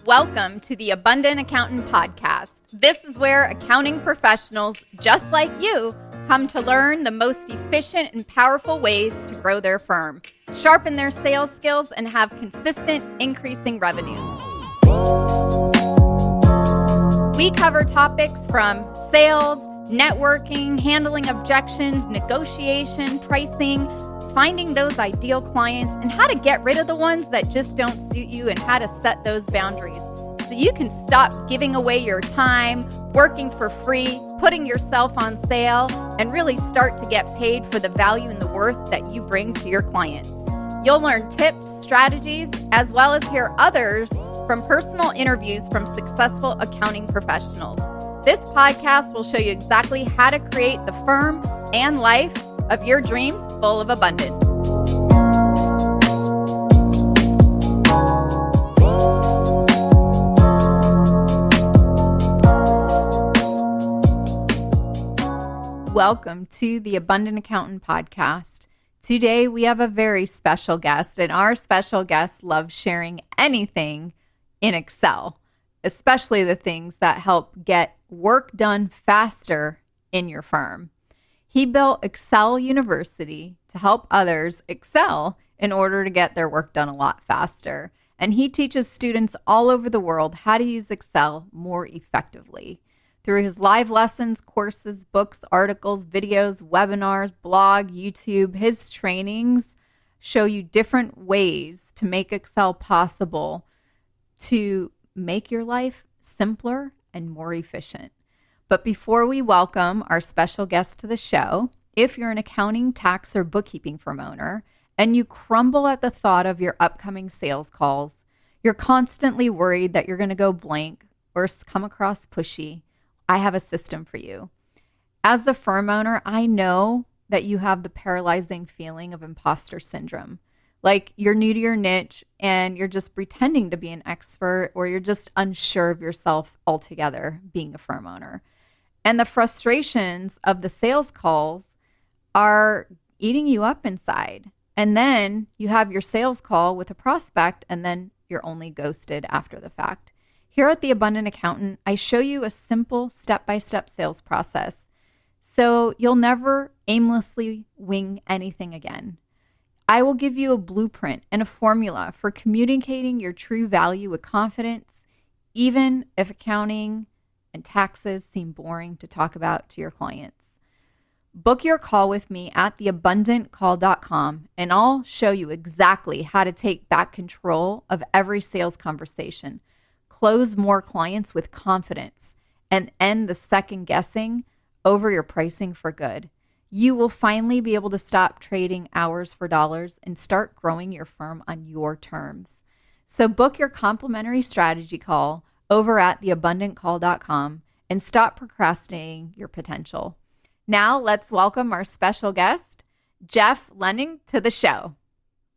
Welcome to the Abundant Accountant Podcast. This is where accounting professionals just like you come to learn the most efficient and powerful ways to grow their firm, sharpen their sales skills, and have consistent increasing revenue. We cover topics from sales, networking, handling objections, negotiation, pricing, finding those ideal clients, and how to get rid of the ones that just don't suit you and how to set those boundaries so you can stop giving away your time, working for free, putting yourself on sale, and really start to get paid for the value and the worth that you bring to your clients. You'll learn tips, strategies, as well as hear others from personal interviews from successful accounting professionals. This podcast will show you exactly how to create the firm and life of your dreams full of abundance. Welcome to the Abundant Accountant Podcast. Today we have a very special guest, and our special guest loves sharing anything in Excel, especially the things that help get work done faster in your firm. He built Excel University to help others excel in order to get their work done a lot faster. And he teaches students all over the world how to use Excel more effectively. Through his live lessons, courses, books, articles, videos, webinars, blog, YouTube, his trainings show you different ways to make Excel possible to make your life simpler and more efficient. But before we welcome our special guest to the show, if you're an accounting, tax, or bookkeeping firm owner and you crumble at the thought of your upcoming sales calls, you're constantly worried that you're going to go blank or come across pushy, I have a system for you. As the firm owner, I know that you have the paralyzing feeling of imposter syndrome. Like you're new to your niche and you're just pretending to be an expert, or you're just unsure of yourself altogether being a firm owner. And the frustrations of the sales calls are eating you up inside. And then you have your sales call with a prospect, and then you're only ghosted after the fact. Here at the Abundant Accountant, I show you a simple step-by-step sales process, so you'll never aimlessly wing anything again. I will give you a blueprint and a formula for communicating your true value with confidence, even if accounting and taxes seem boring to talk about to your clients. Book your call with me at theabundantcall.com, and I'll show you exactly how to take back control of every sales conversation, close more clients with confidence, and end the second guessing over your pricing for good. You will finally be able to stop trading hours for dollars and start growing your firm on your terms. So book your complimentary strategy call over at theabundantcall.com and stop procrastinating your potential. Now let's welcome our special guest, Jeff Lenning, to the show.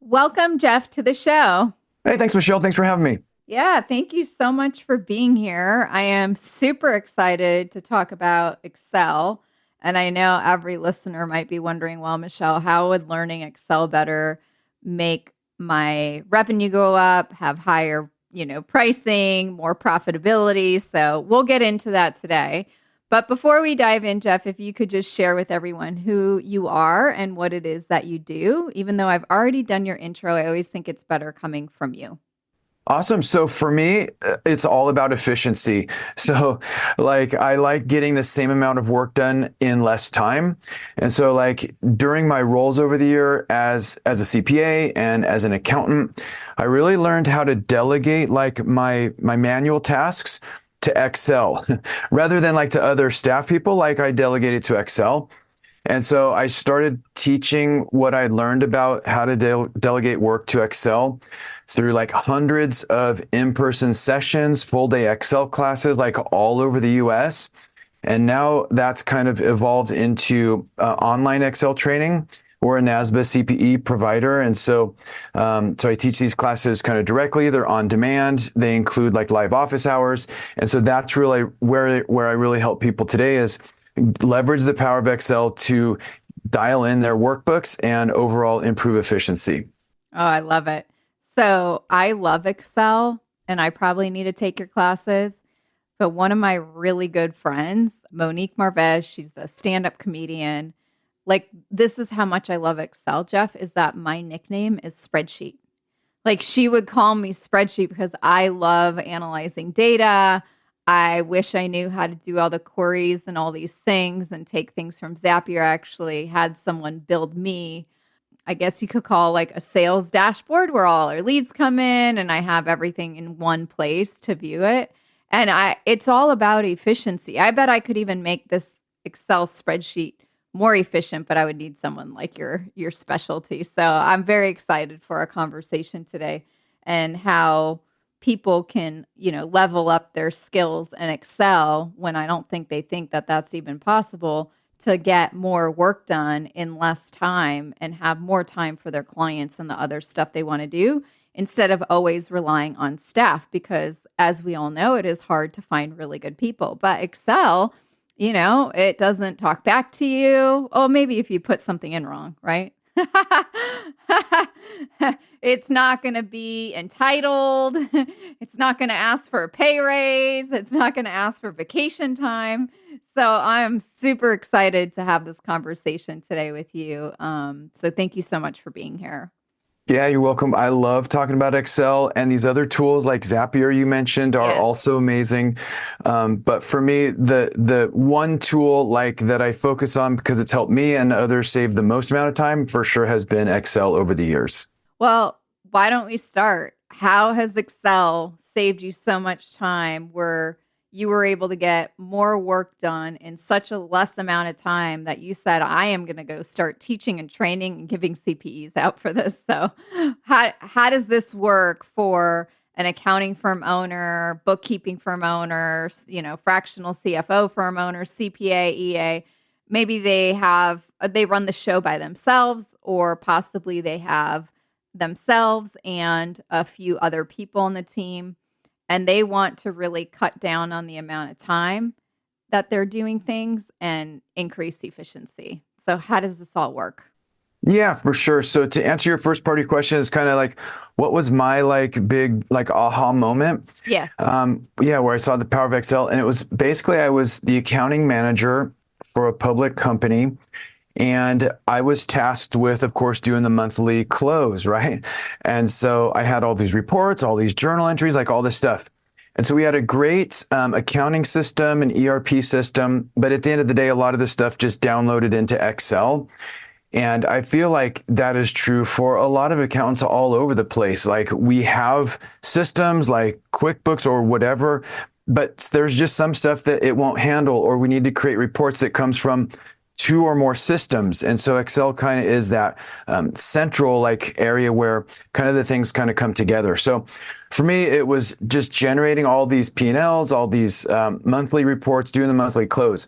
Welcome, Jeff, to the show. Hey, thanks, Michelle. Thanks for having me. Yeah, thank you so much for being here. I am super excited to talk about Excel. And I know every listener might be wondering, well, Michelle, how would learning Excel better make my revenue go up, have higher, pricing, more profitability? So we'll get into that today. But before we dive in, Jeff, if you could just share with everyone who you are and what it is that you do. Even though I've already done your intro, I always think it's better coming from you. Awesome. So for me, it's all about efficiency. So I like getting the same amount of work done in less time. And so during my roles over the year as a CPA and as an accountant, I really learned how to delegate my manual tasks to Excel rather than to other staff people. I delegated to Excel. And so I started teaching what I learned about how to delegate work to Excel through hundreds of in-person sessions, full-day Excel classes, all over the US. And now that's kind of evolved into online Excel training. We're a NASBA CPE provider. And so I teach these classes kind of directly. They're on demand. They include live office hours. And so that's really where I really help people today is leverage the power of Excel to dial in their workbooks and overall improve efficiency. Oh, I love it. So I love Excel. and I probably need to take your classes. But one of my really good friends, Monique Marvez, she's a stand-up comedian. Like, this is how much I love Excel, Jeff, is that my nickname is Spreadsheet. Like, she would call me Spreadsheet because I love analyzing data. I wish I knew how to do all the queries and all these things and take things from Zapier. I actually had someone build me, I guess you could call like a sales dashboard where all our leads come in and I have everything in one place to view it. And it's all about efficiency. I bet I could even make this Excel spreadsheet more efficient, but I would need someone like your specialty. So I'm very excited for our conversation today and how people can, level up their skills in Excel when I don't think they think that that's even possible to get more work done in less time and have more time for their clients and the other stuff they want to do instead of always relying on staff, because as we all know, it is hard to find really good people. But Excel, it doesn't talk back to you. Oh, maybe if you put something in wrong, right? It's not going to be entitled. It's not going to ask for a pay raise. It's not going to ask for vacation time. So I'm super excited to have this conversation today with you. So thank you so much for being here. Yeah, you're welcome. I love talking about Excel, and these other tools like Zapier you mentioned are also amazing. But for me, the one tool like that I focus on because it's helped me and others save the most amount of time for sure has been Excel over the years. Well, why don't we start? How has Excel saved you so much time where you were able to get more work done in such a less amount of time that you said, I am going to go start teaching and training and giving CPEs out for this? So how does this work for an accounting firm owner, bookkeeping firm owner, fractional CFO firm owner, CPA, EA? Maybe they run the show by themselves, or possibly they have themselves and a few other people on the team, and they want to really cut down on the amount of time that they're doing things and increase efficiency. So how does this all work? Yeah, for sure. So to answer your first part of your question is kind of like, what was my big aha moment? Yes. Where I saw the power of Excel, and it was basically I was the accounting manager for a public company. And I was tasked with, of course, doing the monthly close, right? And so I had all these reports, all these journal entries, like all this stuff. And so we had a great accounting system, an ERP system, but at the end of the day, a lot of this stuff just downloaded into Excel. And I feel like that is true for a lot of accountants all over the place. Like, we have systems like QuickBooks or whatever, but there's just some stuff that it won't handle, or we need to create reports that comes from two or more systems. And so Excel kind of is that central area where kind of the things kind of come together. So for me, it was just generating all these P&Ls, all these monthly reports, doing the monthly close.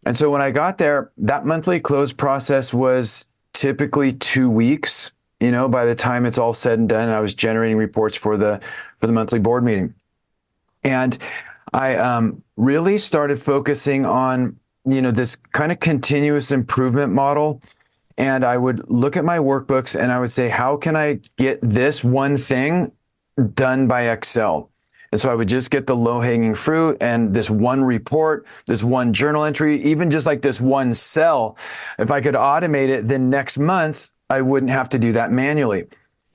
And so when I got there, that monthly close process was typically 2 weeks. By the time it's all said and done, I was generating reports for the monthly board meeting. And I really started focusing on this kind of continuous improvement model. And I would look at my workbooks and I would say, how can I get this one thing done by Excel? And so I would just get the low-hanging fruit and this one report, this one journal entry, even just like this one cell. If I could automate it, then next month I wouldn't have to do that manually.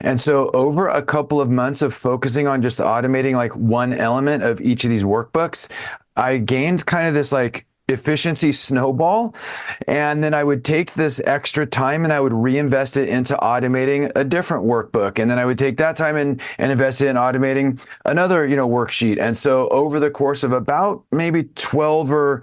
And so over a couple of months of focusing on just automating one element of each of these workbooks, I gained kind of this efficiency snowball. And then I would take this extra time and I would reinvest it into automating a different workbook. And then I would take that time and invest it in automating another, worksheet. And so over the course of about maybe 12 or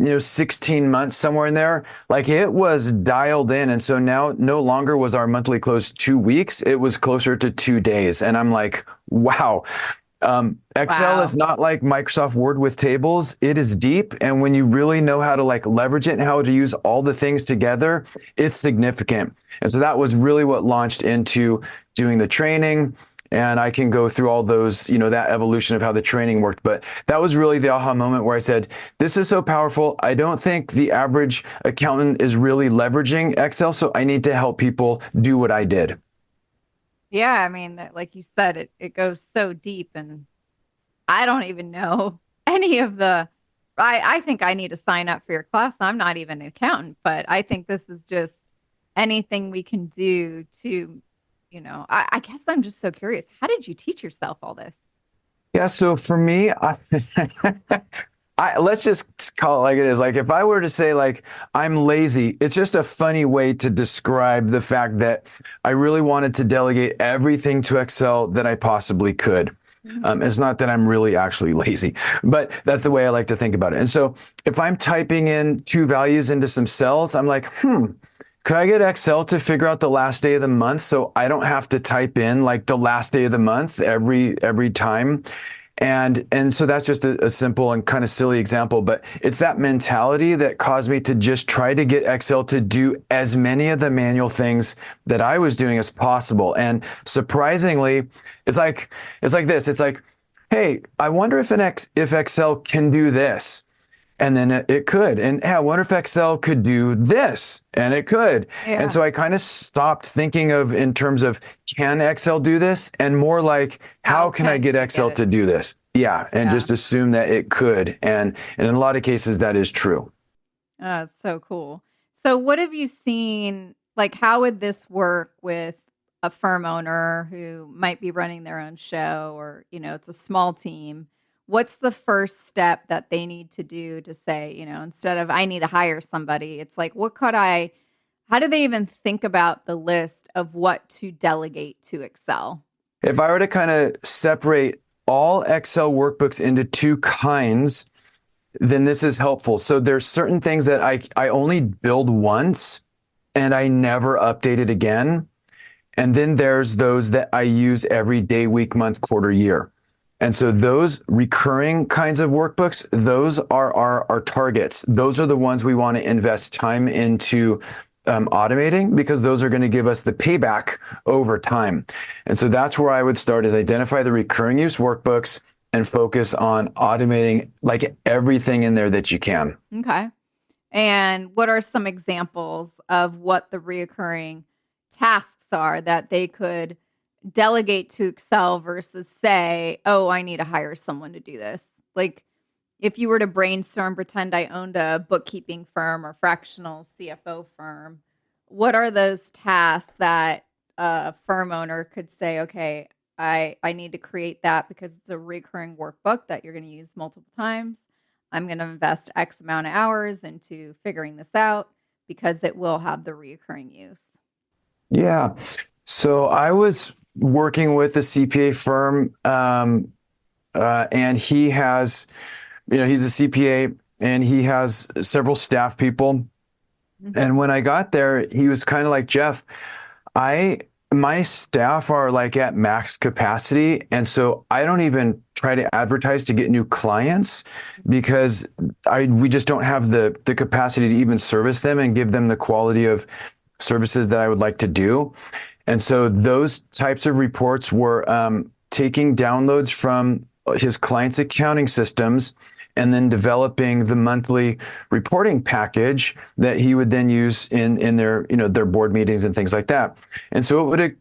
16 months, somewhere in there, it was dialed in. And so now no longer was our monthly close 2 weeks. It was closer to 2 days. And I'm like, wow. Excel is not like Microsoft Word with tables. It is deep. And when you really know how to leverage it and how to use all the things together, it's significant. And so that was really what launched into doing the training. And I can go through all those, that evolution of how the training worked. But that was really the aha moment where I said, this is so powerful. I don't think the average accountant is really leveraging Excel. So I need to help people do what I did. Yeah, I mean, like you said, it goes so deep, and I don't even know any of the. I think I need to sign up for your class. I'm not even an accountant, but I think this is just anything we can do to, I guess I'm just so curious. How did you teach yourself all this? Yeah, so for me, let's just call it like it is. Like if I were to say like I'm lazy, it's just a funny way to describe the fact that I really wanted to delegate everything to Excel that I possibly could. It's not that I'm really actually lazy, but that's the way I like to think about it. And so if I'm typing in two values into some cells, I'm like, could I get Excel to figure out the last day of the month so I don't have to type in like the last day of the month every time? And so that's just a simple and kind of silly example, but it's that mentality that caused me to just try to get Excel to do as many of the manual things that I was doing as possible. And surprisingly, it's like this. It's like, hey, I wonder if Excel can do this. And then it could. And hey, I wonder if Excel could do this. And it could. Yeah. And so I kind of stopped thinking of in terms of, can Excel do this? And more like, how can I get Excel to do this? Yeah. And just assume that it could. And in a lot of cases, that is true. It's so cool. So what have you seen? Like, how would this work with a firm owner who might be running their own show, or, it's a small team? What's the first step that they need to do to say, instead of I need to hire somebody, it's like, how do they even think about the list of what to delegate to Excel? If I were to kind of separate all Excel workbooks into two kinds, then this is helpful. So there's certain things that I only build once and I never update it again. And then there's those that I use every day, week, month, quarter, year. And so those recurring kinds of workbooks, those are our targets. Those are the ones we want to invest time into automating, because those are going to give us the payback over time. And so that's where I would start, is identify the recurring use workbooks and focus on automating like everything in there that you can. Okay. And what are some examples of what the reoccurring tasks are that they could delegate to Excel versus say, oh, I need to hire someone to do this? Like, if you were to brainstorm, pretend I owned a bookkeeping firm or fractional CFO firm, what are those tasks that a firm owner could say, okay, I need to create that because it's a recurring workbook that you're going to use multiple times. I'm going to invest X amount of hours into figuring this out because it will have the reoccurring use. Yeah. So I was working with a CPA firm, and he has, he's a CPA and he has several staff people. Mm-hmm. And when I got there, he was kind of like, Jeff, my staff are like at max capacity. And so I don't even try to advertise to get new clients because we just don't have the capacity to even service them and give them the quality of services that I would like to do. And so those types of reports were taking downloads from his clients' accounting systems and then developing the monthly reporting package that he would then use in their their board meetings and things like that. And so it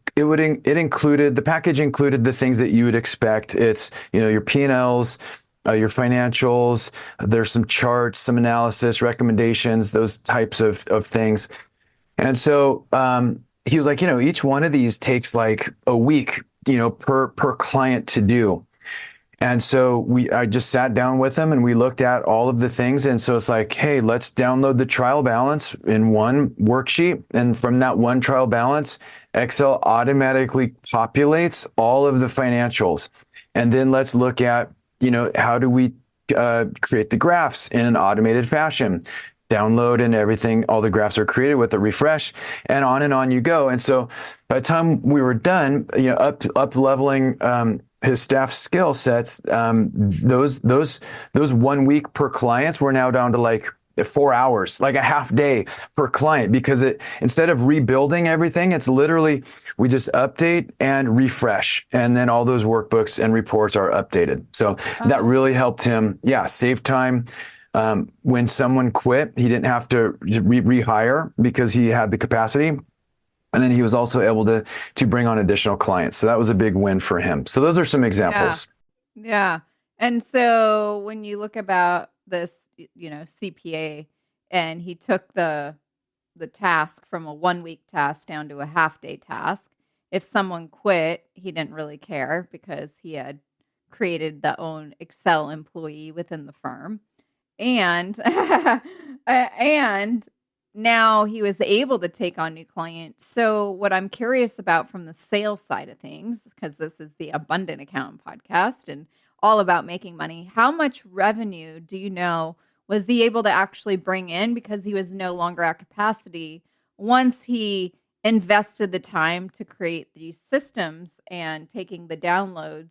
included, the package included the things that you would expect. It's your P&Ls, your financials. There's some charts, some analysis, recommendations, those types of things. And so he was like, each one of these takes like a week, per client to do. And so I just sat down with him and we looked at all of the things. And so it's like, hey, let's download the trial balance in one worksheet. And from that one trial balance, Excel automatically populates all of the financials. And then let's look at, how do we create the graphs in an automated fashion? Download and everything, all the graphs are created with a refresh, and on you go. And so by the time we were done, up leveling his staff skill sets, those 1 week per clients were now down to like 4 hours, like a half day per client, because instead of rebuilding everything, it's literally, we just update and refresh, and then all those workbooks and reports are updated. So that really helped him, save time. When someone quit, he didn't have to rehire because he had the capacity. And then he was also able to bring on additional clients. So that was a big win for him. So those are some examples. Yeah. And so when you look about this, CPA, and he took the task from a 1 week task down to a half day task. If someone quit, he didn't really care because he had created the own Excel employee within the firm. And and now he was able to take on new clients. So what I'm curious about from the sales side of things, because this is the Abundant Accountant podcast and all about making money, how much revenue do you know was he able to actually bring in because he was no longer at capacity once he invested the time to create these systems and taking the downloads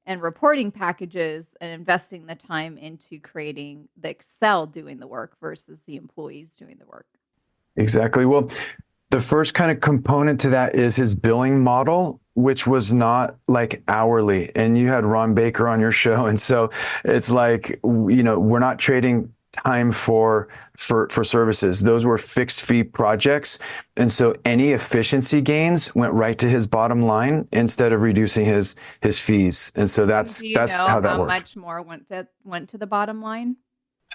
and reporting packages and investing the time into creating the Excel doing the work versus the employees doing the work? Exactly. Well, the first kind of component to that is his billing model, which was not like hourly. And you had Ron Baker on your show. And so it's like, we're not trading time for services. Those were fixed fee projects. And so any efficiency gains went right to his bottom line instead of reducing his fees. And so that's how that worked. How much more went to the bottom line?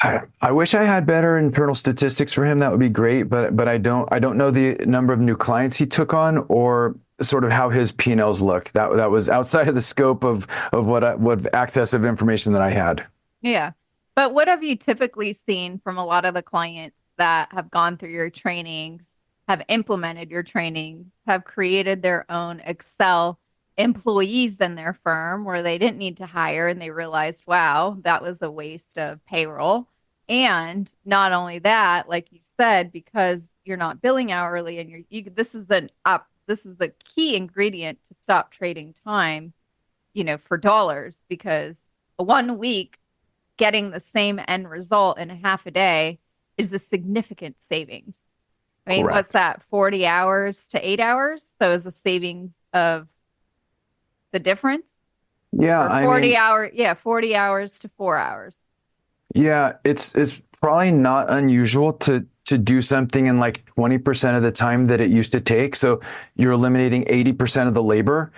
I wish I had better internal statistics for him. That would be great, but I don't know the number of new clients he took on or sort of how his P&Ls looked. That was outside of the scope of what access of information that I had. Yeah. But what have you typically seen from a lot of the clients that have gone through your trainings, have implemented your trainings, have created their own Excel employees in their firm where they didn't need to hire and they realized, wow, that was a waste of payroll. And not only that, like you said, because you're not billing hourly and this is the key ingredient to stop trading time, for dollars, because 1 week getting the same end result in a half a day is a significant savings. I mean, Correct. What's that? 40 hours to 8 hours. So is a savings of the difference? Yeah, 40 hours to 4 hours. Yeah, it's probably not unusual to do something in like 20% of the time that it used to take. So you're eliminating 80% of the labor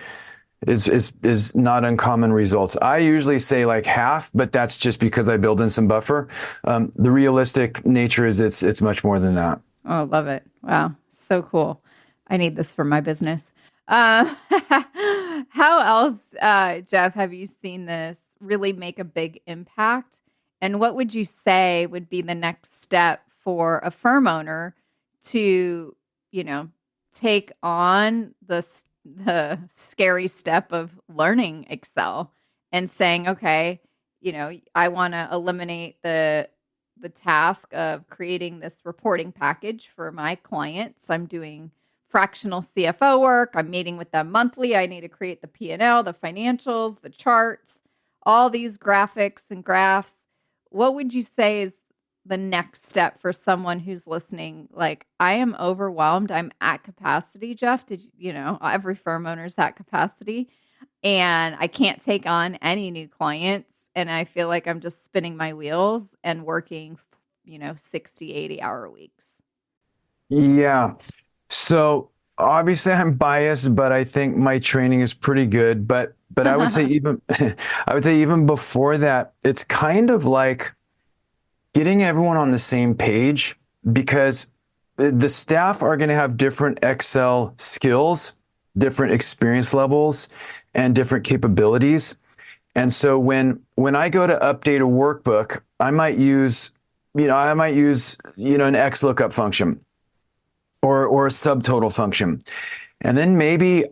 is not uncommon results. I usually say like half, but that's just because I build in some buffer. The realistic nature is it's much more than that. Oh, love it. Wow. So cool. I need this for my business. How else, Jeff, have you seen this really make a big impact? And what would you say would be the next step for a firm owner to, take on the scary step of learning Excel and saying, okay, I want to eliminate the task of creating this reporting package for my clients. I'm doing fractional CFO work. I'm meeting with them monthly. I need to create the P&L, the financials, the charts, all these graphics and graphs. What would you say is the next step for someone who's listening? Like, I am overwhelmed. I'm at capacity, Jeff. Every firm owner's at capacity and I can't take on any new clients. And I feel like I'm just spinning my wheels and working, 60, 80-hour weeks. Yeah. So obviously I'm biased, but I think my training is pretty good. But I would say even before that, it's kind of like getting everyone on the same page, because the staff are going to have different Excel skills, different experience levels, and different capabilities. And so when I go to update a workbook, I might use an XLOOKUP function or a subtotal function. And then maybe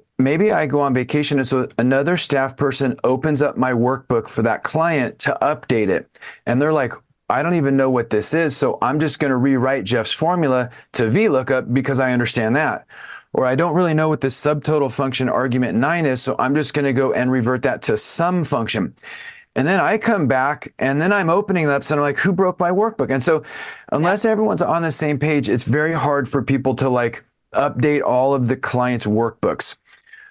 I go on vacation, and so another staff person opens up my workbook for that client to update it. And they're like, I don't even know what this is, so I'm just going to rewrite Jeff's formula to VLOOKUP because I understand that. Or I don't really know what this subtotal function argument 9 is, so I'm just going to go and revert that to sum function. And then I come back and then I'm opening it up, so I'm like, who broke my workbook? And so unless everyone's on the same page, it's very hard for people to like update all of the client's workbooks.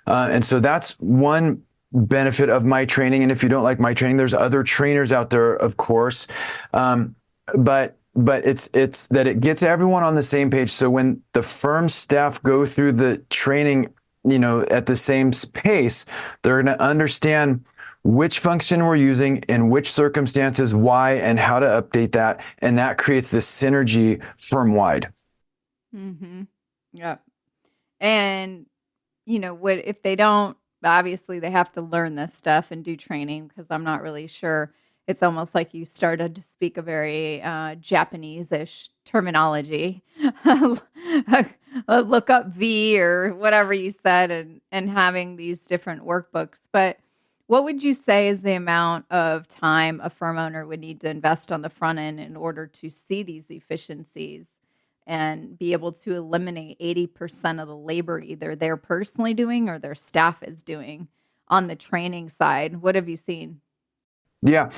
And so that's one benefit of my training. And if you don't like my training, there's other trainers out there, of course. But it's that it gets everyone on the same page. So when the firm staff go through the training, at the same pace, they're going to understand which function we're using, in which circumstances, why, and how to update that. And that creates this synergy firm-wide. Mm-hmm. Yep. And, what if they don't, obviously they have to learn this stuff and do training, because I'm not really sure. It's almost like you started to speak a very Japanese-ish terminology. Look up V or whatever you said, and having these different workbooks. But what would you say is the amount of time a firm owner would need to invest on the front end in order to see these efficiencies and be able to eliminate 80% of the labor either they're personally doing or their staff is doing on the training side? What have you seen? Yeah.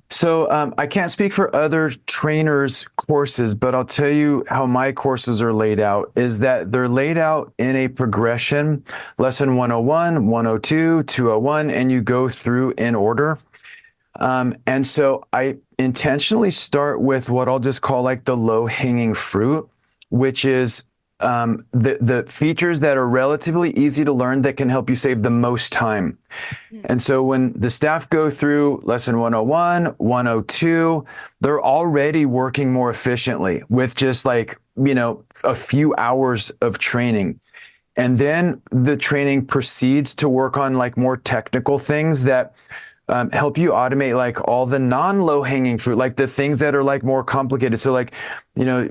So I can't speak for other trainers' courses, but I'll tell you how my courses are laid out, is that they're laid out in a progression, lesson 101, 102, 201, and you go through in order. And so I intentionally start with what I'll just call like the low-hanging fruit, which is the features that are relatively easy to learn that can help you save the most time. And so when the staff go through lesson 101, 102, they're already working more efficiently with just like, a few hours of training. And then the training proceeds to work on like more technical things that help you automate like all the non-low hanging fruit, like the things that are like more complicated. So like,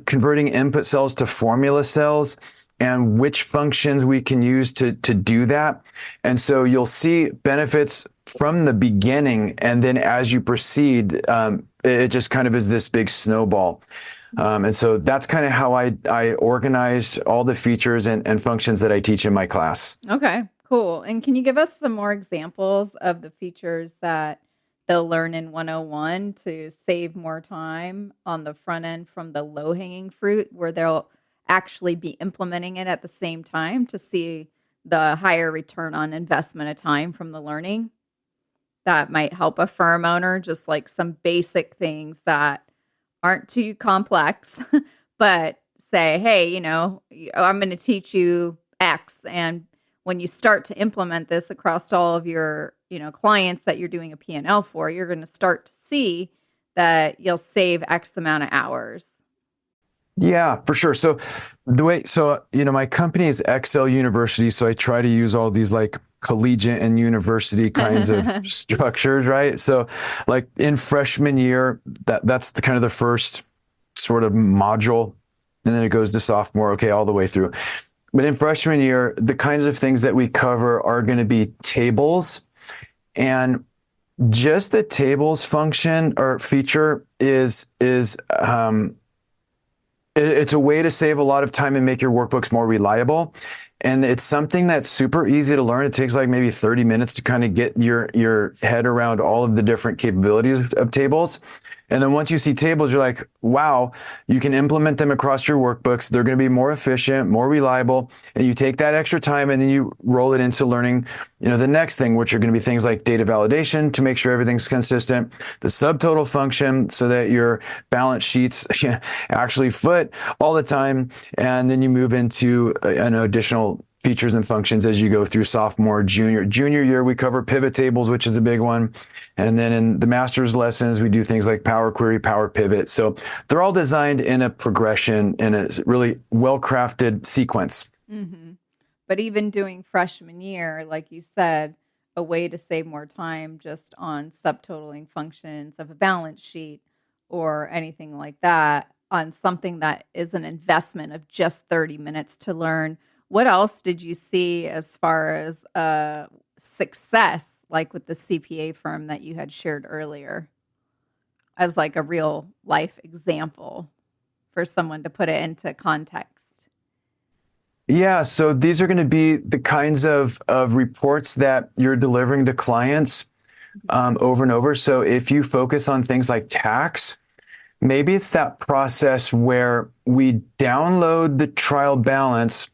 converting input cells to formula cells and which functions we can use to do that. And so you'll see benefits from the beginning. And then as you proceed, it just kind of is this big snowball. And so that's kind of how I organize all the features and functions that I teach in my class. Okay, cool. And can you give us some more examples of the features that they'll learn in 101 to save more time on the front end from the low-hanging fruit, where they'll actually be implementing it at the same time to see the higher return on investment of time from the learning? That might help a firm owner, just like some basic things that aren't too complex, but say, hey, I'm going to teach you X. And when you start to implement this across all of your, clients that you're doing a P&L for, you're going to start to see that you'll save X amount of hours. Yeah, for sure. So my company is Excel University. So I try to use all these like collegiate and university kinds of structures, right? So like in freshman year, that's the kind of the first sort of module. And then it goes to sophomore, okay, all the way through. But in freshman year, the kinds of things that we cover are going to be tables, and just the tables function or feature is it's a way to save a lot of time and make your workbooks more reliable. And it's something that's super easy to learn. It takes like maybe 30 minutes to kind of get your head around all of the different capabilities of tables. And then once you see tables, you're like, wow, you can implement them across your workbooks. They're going to be more efficient, more reliable. And you take that extra time and then you roll it into learning, the next thing, which are going to be things like data validation to make sure everything's consistent, the subtotal function so that your balance sheets actually foot all the time. And then you move into additional features and functions as you go through sophomore, junior year. We cover pivot tables, which is a big one. And then in the master's lessons, we do things like Power Query, Power Pivot. So they're all designed in a progression, in a really well-crafted sequence. Mm-hmm. But even doing freshman year, like you said, a way to save more time just on subtotaling functions of a balance sheet or anything like that on something that is an investment of just 30 minutes to learn. What else did you see as far as success, like with the CPA firm that you had shared earlier, as like a real life example for someone to put it into context? Yeah, so these are going to be the kinds of reports that you're delivering to clients over and over. So if you focus on things like tax, maybe it's that process where we download the trial balance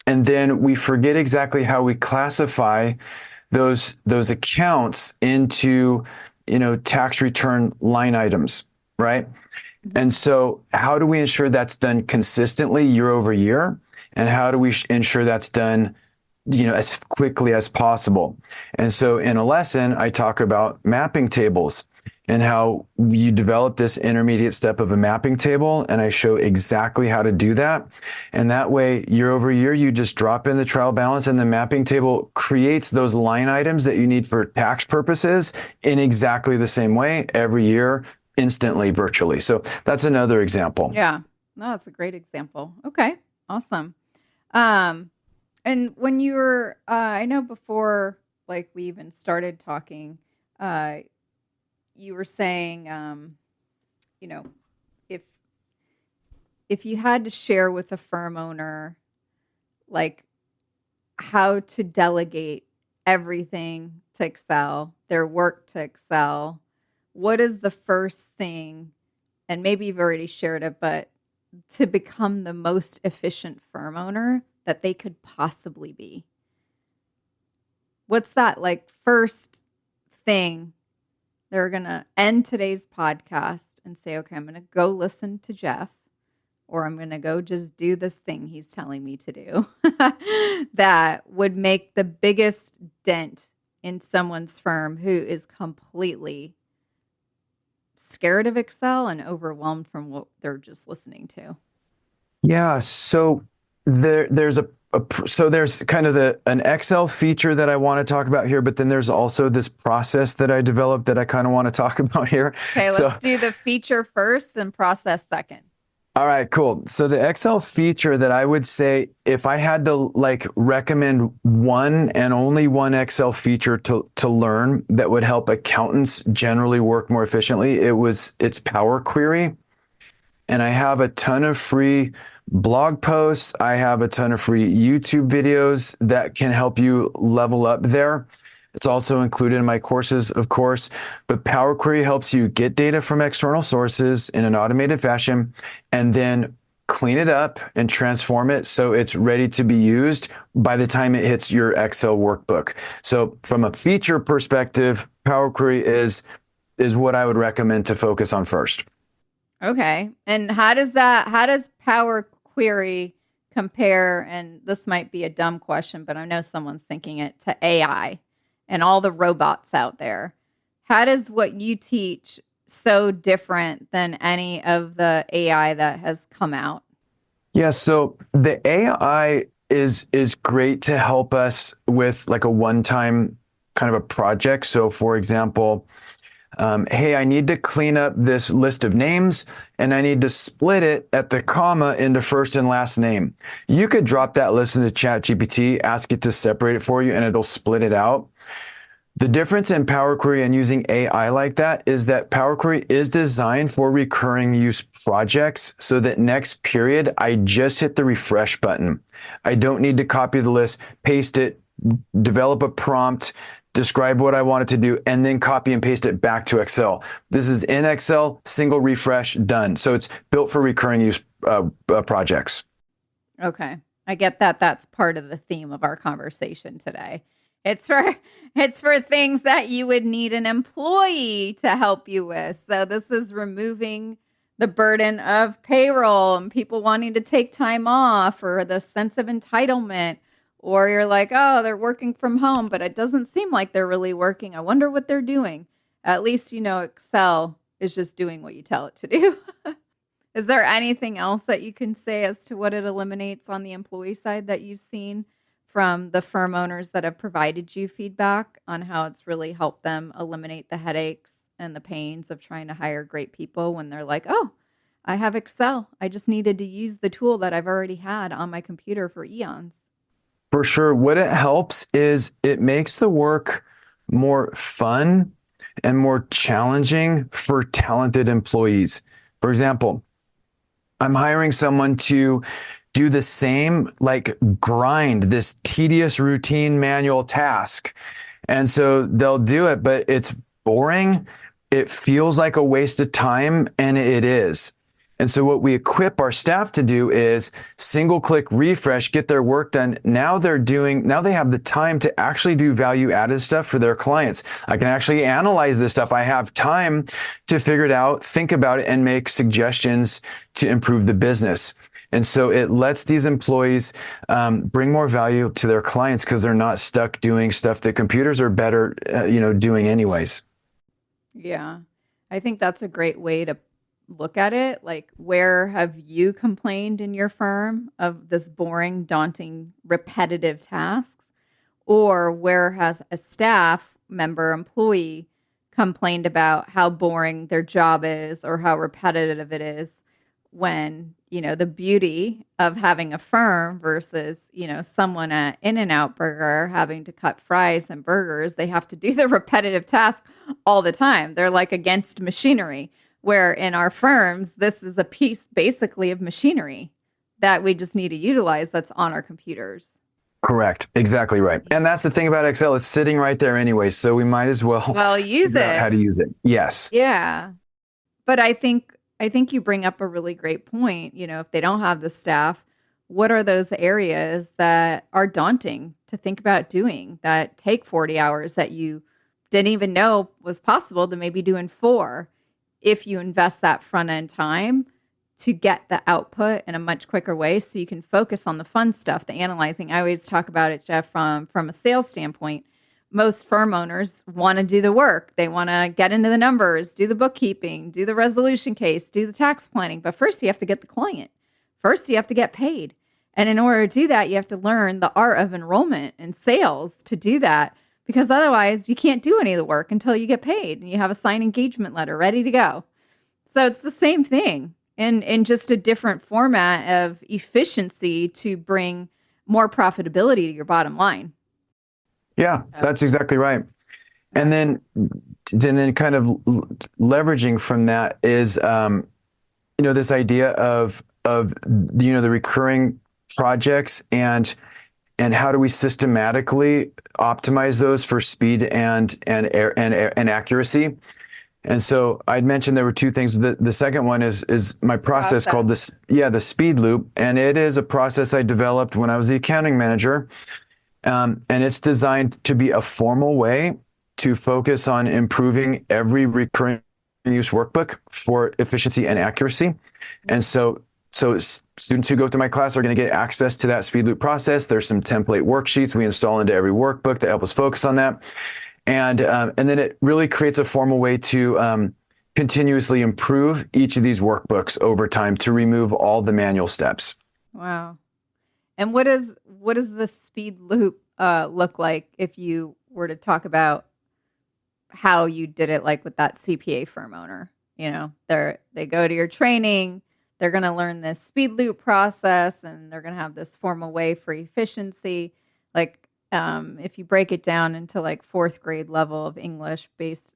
and then we forget exactly how we classify those accounts into, tax return line items, right? And so how do we ensure that's done consistently year over year? And how do we ensure that's done as quickly as possible. And so in a lesson, I talk about mapping tables and how you develop this intermediate step of a mapping table. And I show exactly how to do that. And that way, year over year, you just drop in the trial balance and the mapping table creates those line items that you need for tax purposes in exactly the same way every year, instantly, virtually. So that's another example. Yeah, no, that's a great example. Okay, awesome. And when you were, I know before, like we even started talking, you were saying, you know, if if you had to share with a firm owner, like how to delegate everything to Excel, their work to Excel, what is the first thing? And maybe you've already shared it, but to become the most efficient firm owner that they could possibly be. What's that like first thing? They're going to end today's podcast and say, okay, I'm going to go listen to Jeff, or I'm going to go just do this thing he's telling me to do that would make the biggest dent in someone's firm who is completely scared of Excel and overwhelmed from what they're just listening to. Yeah. So there's there's kind of an Excel feature that I want to talk about here, but then there's also this process that I developed that I kind of want to talk about here. Okay, let's do the feature first and process second. All right, cool. So the Excel feature that I would say, if I had to like recommend one and only one Excel feature to learn that would help accountants generally work more efficiently, it's Power Query. And I have a ton of free blog posts. I have a ton of free YouTube videos that can help you level up there. It's also included in my courses, of course, but Power Query helps you get data from external sources in an automated fashion and then clean it up and transform it so it's ready to be used by the time it hits your Excel workbook. So from a feature perspective, Power Query is what I would recommend to focus on first. Okay. And how does Power Query compare, and this might be a dumb question, but I know someone's thinking it, to AI and all the robots out there? How does what you teach so different than any of the AI that has come out? Yeah, so the AI is great to help us with like a one-time kind of a project. So for example, hey, I need to clean up this list of names and I need to split it at the comma into first and last name. You could drop that list into ChatGPT, ask it to separate it for you, and it'll split it out. The difference in Power Query and using AI like that is that Power Query is designed for recurring use projects so that next period, I just hit the refresh button. I don't need to copy the list, paste it, develop a prompt, describe what I want it to do, and then copy and paste it back to Excel. This is in Excel, single refresh, done. So it's built for recurring use projects. Okay. I get that. That's part of the theme of our conversation today. It's for things that you would need an employee to help you with. So this is removing the burden of payroll and people wanting to take time off, or the sense of entitlement. Or you're like, oh, they're working from home, but it doesn't seem like they're really working. I wonder what they're doing. At least, Excel is just doing what you tell it to do. Is there anything else that you can say as to what it eliminates on the employee side that you've seen from the firm owners that have provided you feedback on how it's really helped them eliminate the headaches and the pains of trying to hire great people when they're like, oh, I have Excel. I just needed to use the tool that I've already had on my computer for eons. For sure. What it helps is it makes the work more fun and more challenging for talented employees. For example, I'm hiring someone to do the same, like grind, this tedious routine manual task. And so they'll do it, but it's boring. It feels like a waste of time, and it is. And so what we equip our staff to do is single click refresh, get their work done. Now they have the time to actually do value added stuff for their clients. I can actually analyze this stuff. I have time to figure it out, think about it, and make suggestions to improve the business. And so it lets these employees bring more value to their clients because they're not stuck doing stuff that computers are better, doing anyways. Yeah. I think that's a great way to look at it. Like, where have you complained in your firm of this boring, daunting, repetitive tasks? Or where has a staff member, employee complained about how boring their job is or how repetitive it is, when, the beauty of having a firm versus, someone at In-N-Out Burger having to cut fries and burgers, they have to do the repetitive task all the time. They're like against machinery, where in our firms, this is a piece basically of machinery that we just need to utilize that's on our computers. Correct. Exactly right. And that's the thing about Excel. It's sitting right there anyway. So we might as well use figure out how it. to use it. Yes. Yeah. But I think you bring up a really great point. If they don't have the staff, what are those areas that are daunting to think about doing, that take 40 hours that you didn't even know was possible to maybe do in 4, if you invest that front end time to get the output in a much quicker way so you can focus on the fun stuff, the analyzing. I always talk about it, Jeff, from a sales standpoint. Most firm owners want to do the work. They want to get into the numbers, do the bookkeeping, do the resolution case, do the tax planning. But first, you have to get the client. First, you have to get paid. And in order to do that, you have to learn the art of enrollment and sales to do that, because otherwise you can't do any of the work until you get paid and you have a signed engagement letter ready to go. So it's the same thing in just a different format of efficiency to bring more profitability to your bottom line. Yeah, that's exactly right. And then kind of leveraging from that is, this idea of the recurring projects and how do we systematically optimize those for speed and accuracy. And so I'd mentioned there were 2 things. The second one is my process called the speed loop. And it is a process I developed when I was the accounting manager. And it's designed to be a formal way to focus on improving every recurring use workbook for efficiency and accuracy. And so students who go through my class are going to get access to that speed loop process. There's some template worksheets we install into every workbook that help us focus on that. And then it really creates a formal way to continuously improve each of these workbooks over time to remove all the manual steps. Wow. And what does the speed loop look like if you were to talk about how you did it, like with that CPA firm owner? They go to your training, they're going to learn this speed loop process, and they're going to have this formal way for efficiency. Like, if you break it down into like 4th grade level of English based,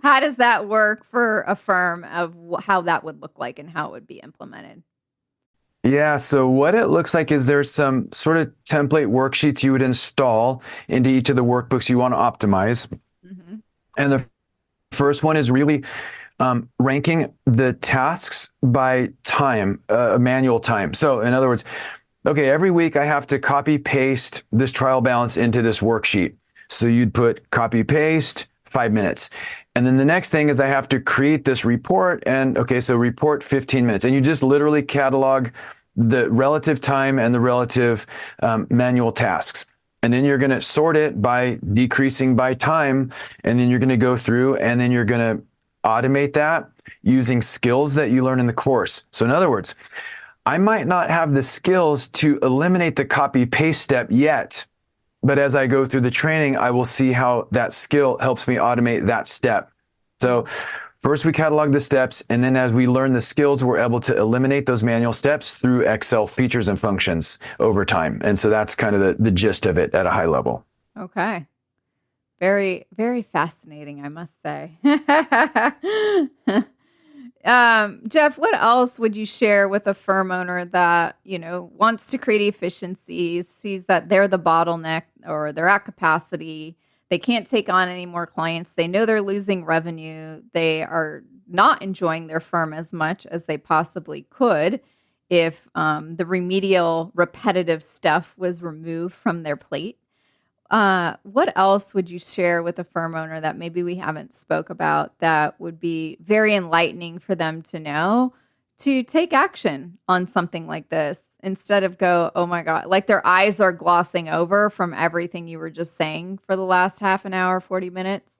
how does that work for a firm of how that would look like and how it would be implemented? Yeah, so what it looks like is there's some sort of template worksheets you would install into each of the workbooks you want to optimize. Mm-hmm. And the first one is really ranking the tasks by time, manual time. So in other words, okay, every week I have to copy paste this trial balance into this worksheet. So you'd put copy paste 5 minutes. And then the next thing is I have to create this report, and so report 15 minutes. And you just literally catalog the relative time and the relative manual tasks. And then you're going to sort it by decreasing by time. And then you're going to go through and then you're going to automate that using skills that you learn in the course. So in other words, I might not have the skills to eliminate the copy paste step yet, but as I go through the training, I will see how that skill helps me automate that step. So first we catalog the steps, and then as we learn the skills, we're able to eliminate those manual steps through Excel features and functions over time. And so that's kind of the gist of it at a high level. Okay. Very, very fascinating, I must say. Jeff, what else would you share with a firm owner that, wants to create efficiencies, sees that they're the bottleneck or they're at capacity, they can't take on any more clients, they know they're losing revenue, they are not enjoying their firm as much as they possibly could if the remedial, repetitive stuff was removed from their plate? What else would you share with a firm owner that maybe we haven't spoke about that would be very enlightening for them to know to take action on something like this instead of go, oh my God, like their eyes are glossing over from everything you were just saying for the last half an hour, 40 minutes.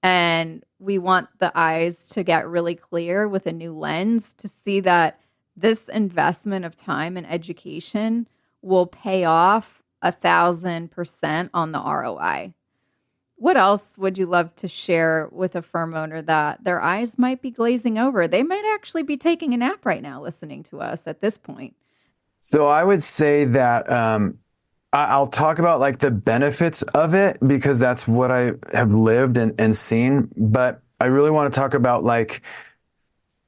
And we want the eyes to get really clear with a new lens to see that this investment of time and education will pay off 1,000% on the ROI. What else would you love to share with a firm owner that their eyes might be glazing over? They might actually be taking a nap right now listening to us at this point. So I would say that I'll talk about like the benefits of it because that's what I have lived and seen. But I really want to talk about like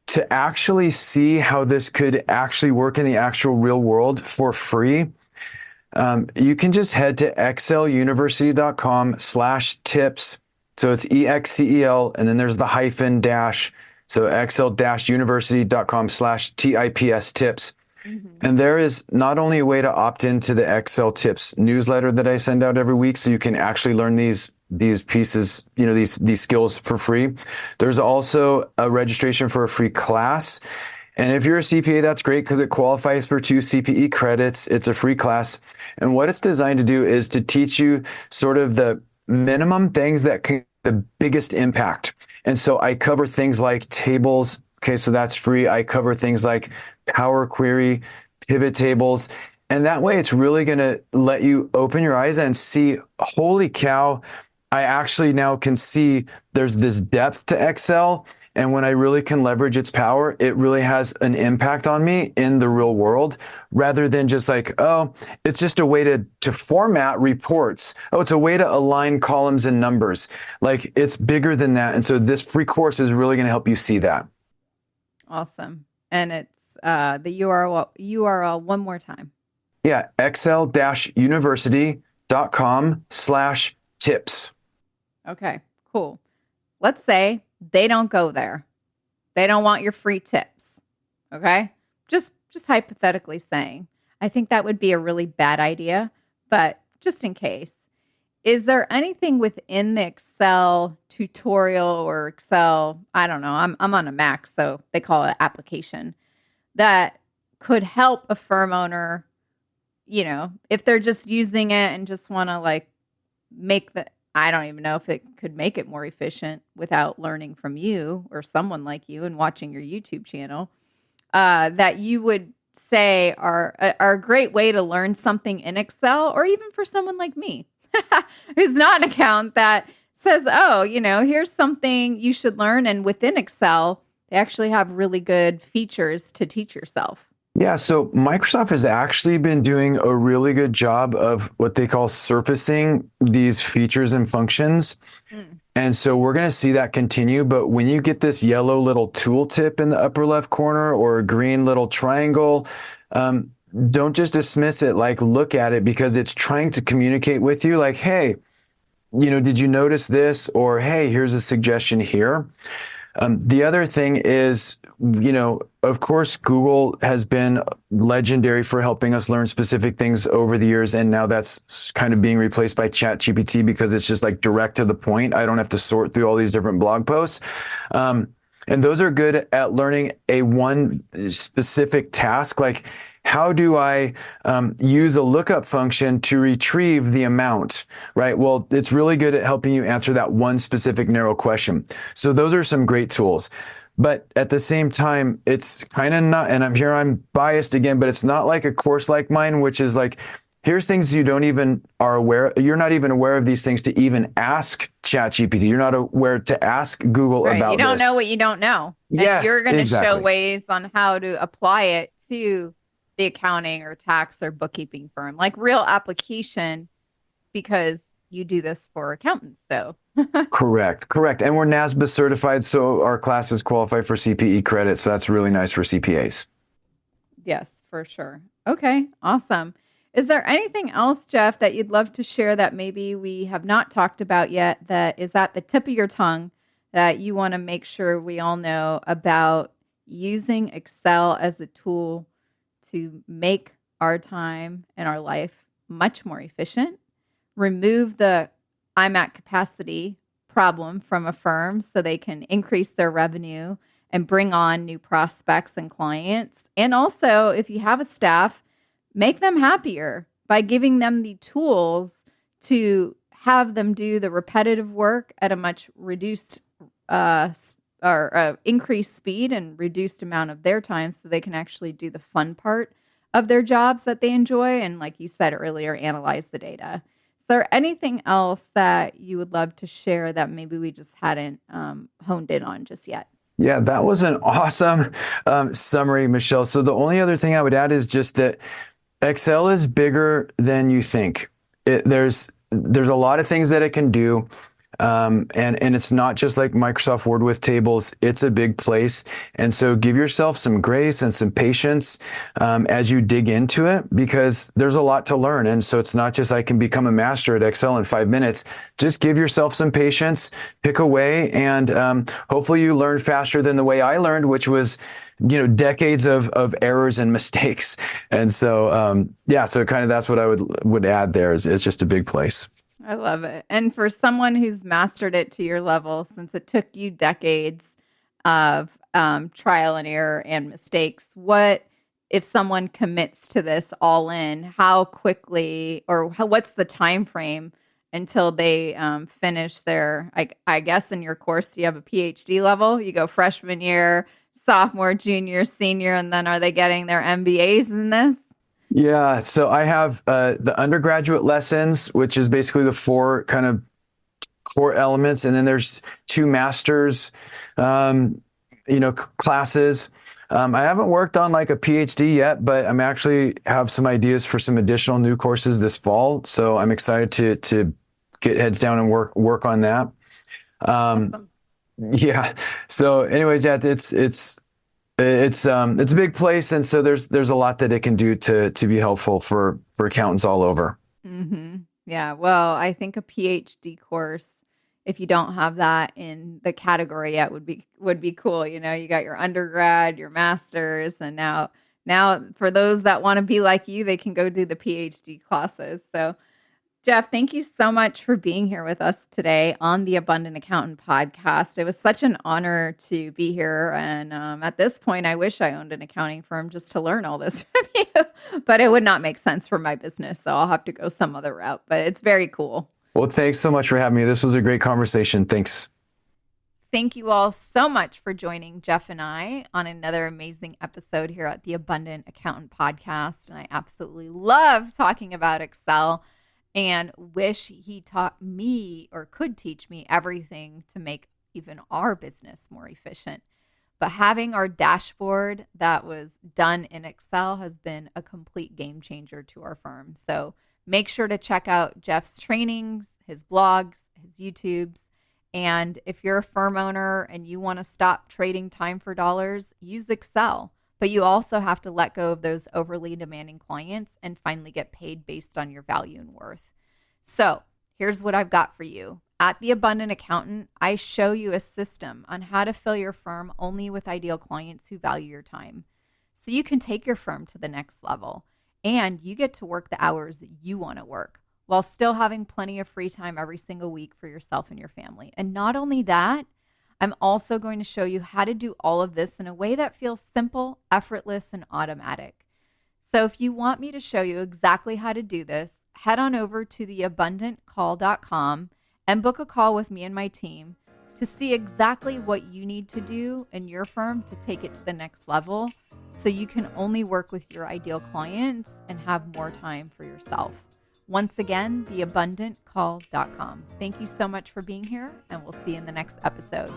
to actually see how this could actually work in the actual real world for free. You can just head to exceluniversity.com/tips. So it's EXCEL, and then there's the hyphen dash. So excel-university.com/TIPS tips. Mm-hmm. And there is not only a way to opt into the Excel Tips newsletter that I send out every week, so you can actually learn these pieces, these skills for free. There's also a registration for a free class. And if you're a CPA, that's great because it qualifies for 2 CPE credits. It's a free class. And what it's designed to do is to teach you sort of the minimum things that can the biggest impact. And so I cover things like tables. Okay, so that's free. I cover things like Power Query, pivot tables. And that way it's really going to let you open your eyes and see, holy cow, I actually now can see there's this depth to Excel. And when I really can leverage its power, it really has an impact on me in the real world rather than just like, oh, it's just a way to format reports. Oh, it's a way to align columns and numbers. Like it's bigger than that. And so this free course is really going to help you see that. Awesome. And it's the URL one more time. Yeah. excel-university.com/tips. Okay, cool. Let's say they don't go there. They don't want your free tips. Okay? Just hypothetically saying. I think that would be a really bad idea, but just in case. Is there anything within the Excel tutorial or Excel, I don't know, I'm on a Mac, so they call it application, that could help a firm owner, if they're just using it and just want to like make I don't even know if it could make it more efficient without learning from you or someone like you and watching your YouTube channel, that you would say are a great way to learn something in Excel, or even for someone like me who's not an accountant that says, oh, here's something you should learn. And within Excel, they actually have really good features to teach yourself. Yeah, so Microsoft has actually been doing a really good job of what they call surfacing these features and functions. And so we're going to see that continue. But when you get this yellow little tooltip in the upper left corner or a green little triangle, don't just dismiss it. Like, look at it because it's trying to communicate with you like, hey, did you notice this? Or, hey, here's a suggestion here. The other thing is, of course, Google has been legendary for helping us learn specific things over the years. And now that's kind of being replaced by ChatGPT because it's just like direct to the point. I don't have to sort through all these different blog posts. And those are good at learning one specific task. Like, how do I use a lookup function to retrieve the amount, right? Well, it's really good at helping you answer that one specific narrow question. So those are some great tools. But at the same time, it's kind of not, and I'm biased again, but it's not like a course like mine, which is like, here's things you're not even aware of these things to even ask ChatGPT. You're not aware to ask Google about this. You don't know what you don't know. Yes, and you're going to exactly. show ways on how to apply it to the accounting or tax or bookkeeping firm, like real application, because you do this for accountants. So Correct. And we're NASBA certified, so our classes qualify for CPE credit. So that's really nice for CPAs. Yes, for sure. Okay, awesome. Is there anything else, Jeff, that you'd love to share that maybe we have not talked about yet that is at the tip of your tongue that you want to make sure we all know about using Excel as a tool to make our time and our life much more efficient, remove the I'm at capacity problem from a firm so they can increase their revenue and bring on new prospects and clients. And also, if you have a staff, make them happier by giving them the tools to have them do the repetitive work at a much reduced increased speed and reduced amount of their time, so they can actually do the fun part of their jobs that they enjoy. And like you said earlier, analyze the data. Is there anything else that you would love to share that maybe we just hadn't honed in on just yet? Yeah, that was an awesome summary, Michelle. So the only other thing I would add is just that Excel is bigger than you think. There's a lot of things that it can do. And it's not just like Microsoft Word with tables. It's a big place. And so give yourself some grace and some patience as you dig into it, because there's a lot to learn. And so it's not just I can become a master at Excel in 5 minutes. Just give yourself some patience, pick away, and hopefully you learn faster than the way I learned, which was decades of errors and mistakes. And so, so kind of that's what I would add there is just a big place. I love it. And for someone who's mastered it to your level, since it took you decades of trial and error and mistakes, what if someone commits to this all in, how quickly, or what's the time frame until they finish their, I guess in your course, do you have a PhD level? You go freshman year, sophomore, junior, senior, and then are they getting their MBAs in this? Yeah, so I have the undergraduate lessons, which is basically the 4 kind of core elements, and then there's 2 masters, classes. I haven't worked on like a PhD yet, but I'm actually have some ideas for some additional new courses this fall. So I'm excited to get heads down and work on that. Awesome. Yeah. So, anyways, yeah, it's a big place, and so there's a lot that it can do to be helpful for accountants all over. Mm-hmm. Yeah, well, I think a PhD course, if you don't have that in the category yet, would be cool. You got your undergrad, your master's, and now for those that want to be like you, they can go do the PhD classes. So, Jeff, thank you so much for being here with us today on the Abundant Accountant podcast. It was such an honor to be here. And at this point, I wish I owned an accounting firm just to learn all this from you. But it would not make sense for my business. So I'll have to go some other route. But it's very cool. Well, thanks so much for having me. This was a great conversation. Thanks. Thank you all so much for joining Jeff and I on another amazing episode here at the Abundant Accountant podcast. And I absolutely love talking about Excel, and wish he taught me or could teach me everything to make even our business more efficient. But having our dashboard that was done in Excel has been a complete game changer to our firm. So make sure to check out Jeff's trainings, his blogs, his YouTubes. And if you're a firm owner and you want to stop trading time for dollars, use Excel. But you also have to let go of those overly demanding clients and finally get paid based on your value and worth. So here's what I've got for you. At The Abundant Accountant, I show you a system on how to fill your firm only with ideal clients who value your time. So you can take your firm to the next level, and you get to work the hours that you want to work while still having plenty of free time every single week for yourself and your family. And not only that, I'm also going to show you how to do all of this in a way that feels simple, effortless, and automatic. So if you want me to show you exactly how to do this, head on over to theabundantcall.com and book a call with me and my team to see exactly what you need to do in your firm to take it to the next level, so you can only work with your ideal clients and have more time for yourself. Once again, theabundantcall.com. Thank you so much for being here, and we'll see you in the next episode.